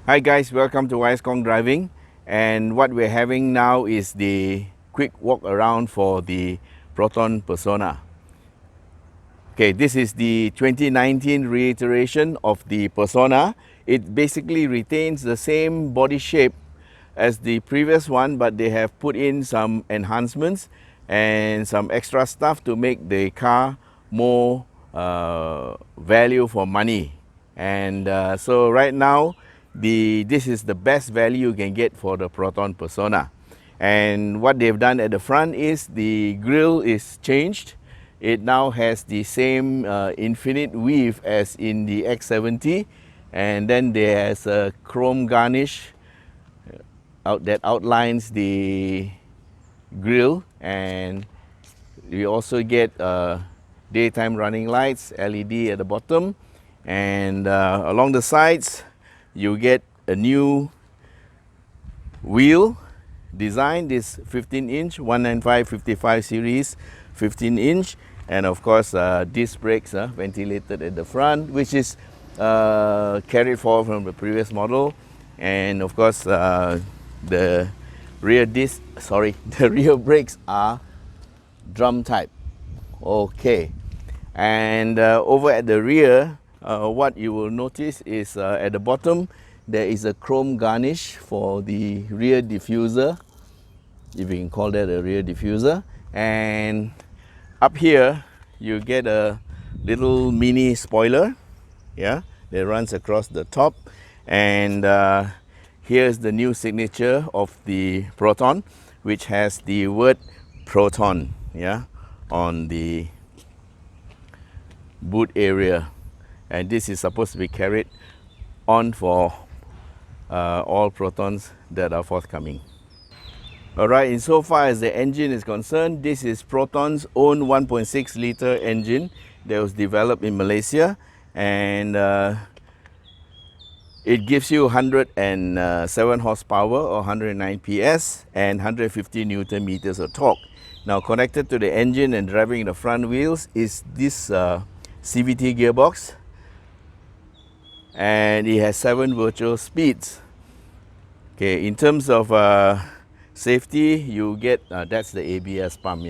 Hi guys, welcome to Khong Driving, and what we're having now is the quick walk around for the Proton Persona. Okay, this is the 2019 reiteration of the Persona. It basically retains the same body shape as the previous one, but they have put in some enhancements and some extra stuff to make the car more value for money. And so right now, this is the best value you can get for the Proton Persona. And what they've done at the front is the grille is changed. It now has the same infinite weave as in the X70, and then there's a chrome garnish that outlines the grille, and you also get daytime running lights, LED at the bottom, and along the sides you get a new wheel design, this 15-inch 195/55 series 15-inch, and of course disc brakes ventilated at the front, which is carried forward from the previous model. And of course the rear brakes are drum type. Okay, and over at the rear, what you will notice is at the bottom there is a chrome garnish for the rear diffuser, if you can call that a rear diffuser. And up here you get a little mini spoiler, that runs across the top. And here's the new signature of the Proton, which has the word Proton on the boot area, and this is supposed to be carried on for all Protons that are forthcoming. Alright, insofar as the engine is concerned, this is Proton's own 1.6 liter engine that was developed in Malaysia, and it gives you 107 horsepower or 109 PS and 150 Newton meters of torque. Now, connected to the engine and driving the front wheels is this CVT gearbox, and it has 7 virtual speeds. Okay, in terms of safety, you get that's the ABS pump,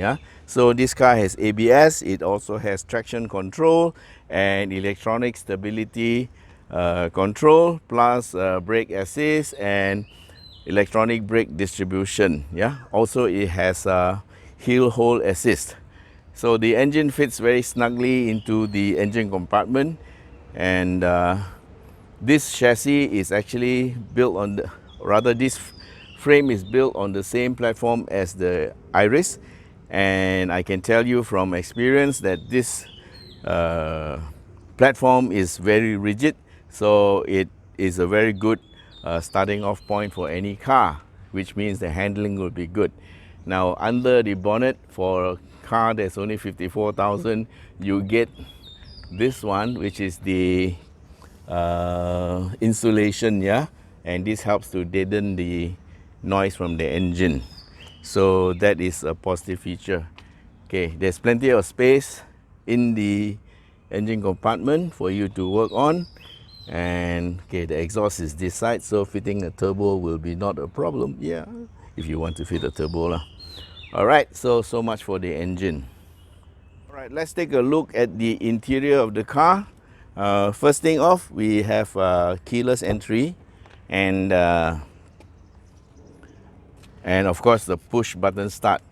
so this car has ABS. It also has traction control and electronic stability control, plus brake assist and electronic brake distribution. Also it has heel hold assist. So the engine fits very snugly into the engine compartment, and this chassis is actually built on this frame is built on the same platform as the Iris, and I can tell you from experience that this platform is very rigid, so it is a very good starting off point for any car, which means the handling will be good. Now, under the bonnet for a car that's only 54,000, you get this one, which is the insulation, and this helps to deaden the noise from the engine, so that is a positive feature. Okay, there's plenty of space in the engine compartment for you to work on, and okay, the exhaust is this side, so fitting a turbo will be not a problem, if you want to fit a turbo. Alright, so much for the engine. Alright, let's take a look at the interior of the car. First thing off, we have keyless entry, and of course the push button start.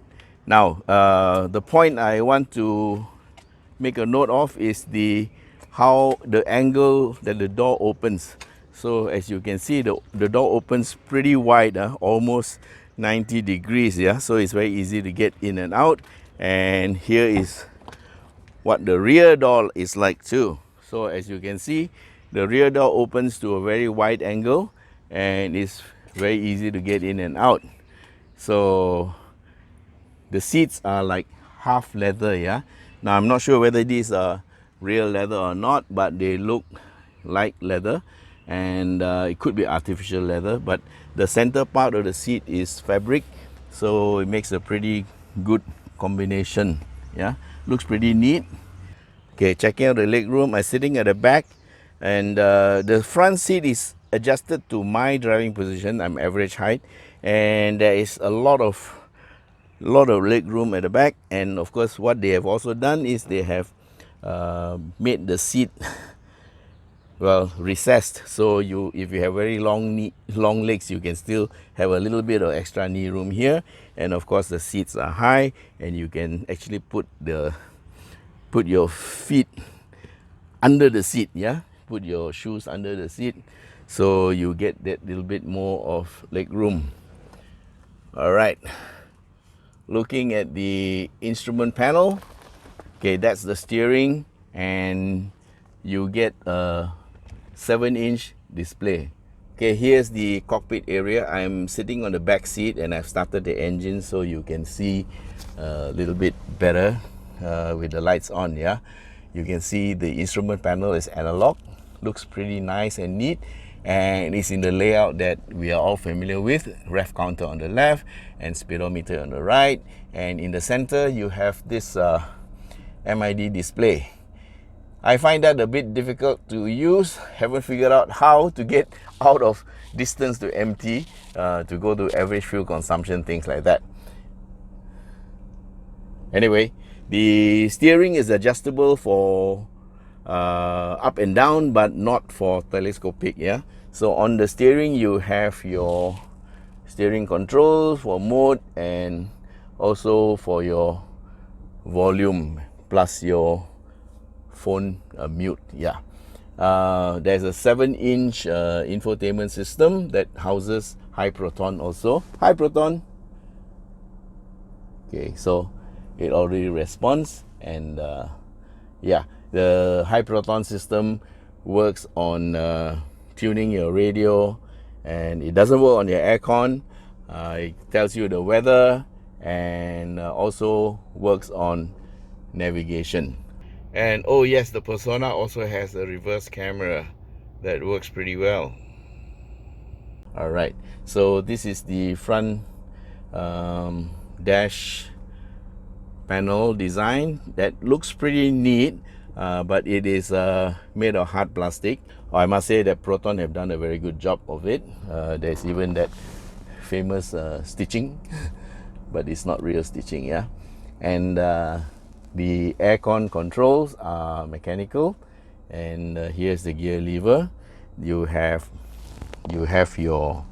Now, the point I want to make a note of is how the angle that the door opens. So as you can see, the door opens pretty wide, almost 90 degrees, so it's very easy to get in and out. And here is what the rear door is like too. So as you can see, the rear door opens to a very wide angle, and it's very easy to get in and out. So the seats are like half leather, Now I'm not sure whether these are real leather or not, but they look like leather, and it could be artificial leather, but the center part of the seat is fabric, so it makes a pretty good combination. Looks pretty neat. Okay, checking out the leg room. I'm sitting at the back, and the front seat is adjusted to my driving position. I'm average height, and there is a lot of leg room at the back. And of course, what they have also done is they have made the seat well recessed, so if you have very long legs, you can still have a little bit of extra knee room here. And of course, the seats are high, and you can actually put your feet under the seat, yeah, put your shoes under the seat, so you get that little bit more of leg room. All right, looking at the instrument panel, okay, that's the steering, and you get a 7-inch display. Okay, here's the cockpit area. I'm sitting on the back seat, and I've started the engine so you can see a little bit better with the lights on. Yeah, you can see the instrument panel is analog, looks pretty nice and neat, and it's in the layout that we are all familiar with. Ref counter on the left and speedometer on the right, and in the center you have this MID display. I find that a bit difficult to use. Haven't figured out how to get out of distance to empty to go to average fuel consumption, things like that. Anyway, the steering is adjustable for up and down, but not for telescopic. Yeah, so on the steering you have your steering controls for mode, and also for your volume, plus your phone mute. Yeah, there's a 7-inch infotainment system that houses Hi Proton also. Hi Proton. Okay, so it already responds, and yeah, the Hi Proton system works on tuning your radio, and it doesn't work on your aircon. It tells you the weather, and also works on navigation. And oh yes, the Persona also has a reverse camera that works pretty well. All right, so this is the front dash panel design that looks pretty neat, but it is made of hard plastic. I must say that Proton have done a very good job of it. There's even that famous stitching but it's not real stitching. Yeah, and the aircon controls are mechanical, and here's the gear lever. You have your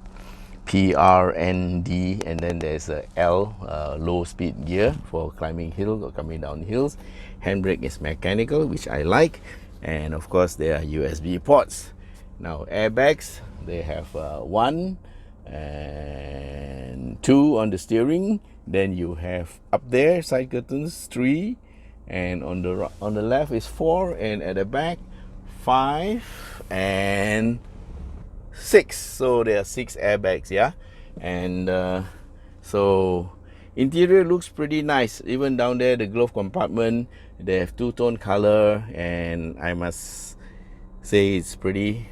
P, R, N, D, and then there's a L, low speed gear for climbing hills or coming down hills. Handbrake is mechanical, which I like, and of course there are USB ports. Now airbags, they have 1 and 2 on the steering. Then you have up there side curtains 3, and on the left is 4, and at the back 5 and 6. So there are 6 airbags. Yeah, and so interior looks pretty nice. Even down there, the glove compartment, they have 2-tone color, and I must say it's pretty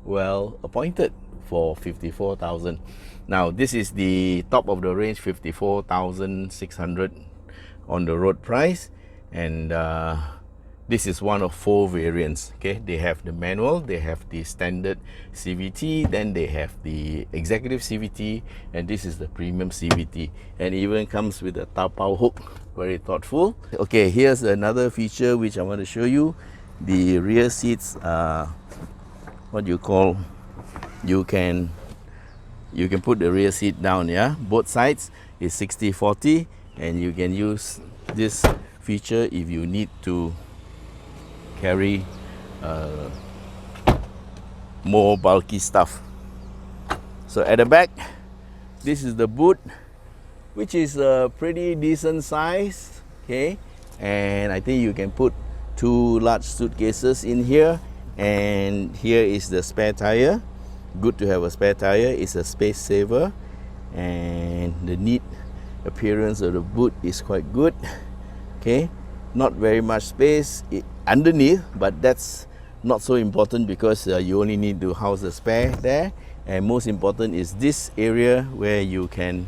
well appointed for 54,000. Now this is the top of the range, 54,600 on the road price, and this is one of 4 variants. Okay, they have the manual, they have the standard CVT, then they have the executive CVT, and this is the premium CVT, and even comes with a Tapao hook. Very thoughtful. Okay, here's another feature which I want to show you. The rear seats are what you call, you can put the rear seat down. Yeah, both sides is 60-40, and you can use this feature if you need to carry more bulky stuff. So at the back, this is the boot, which is a pretty decent size. Okay, and I think you can put 2 large suitcases in here, and here is the spare tire. Good to have a spare tire. It's a space saver, and the neat appearance of the boot is quite good. Okay, not very much space underneath, but that's not so important because you only need to house the spare there. And most important is this area where you can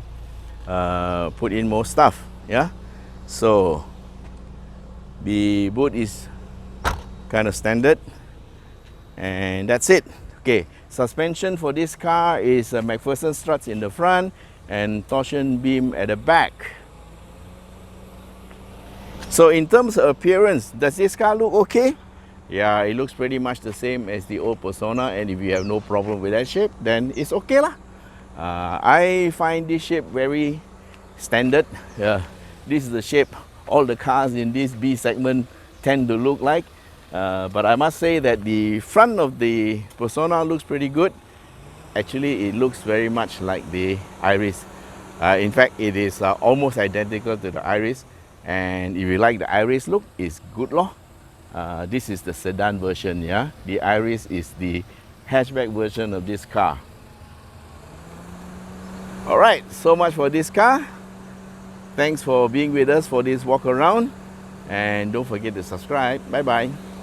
put in more stuff. Yeah, so the boot is kind of standard, and that's it. Okay, Suspension for this car is McPherson struts in the front and torsion beam at the back. So in terms of appearance, does this car look okay? Yeah, it looks pretty much the same as the old Persona, and if you have no problem with that shape, then it's okay lah. I find this shape very standard. This is the shape all the cars in this B segment tend to look like. But I must say that the front of the Persona looks pretty good. Actually, it looks very much like the Iris. In fact, it is almost identical to the Iris. And if you like the Iris look, it's good lor. This is the sedan version, yeah. The Iris is the hatchback version of this car. Alright, so much for this car. Thanks for being with us for this walk around. And don't forget to subscribe. Bye bye.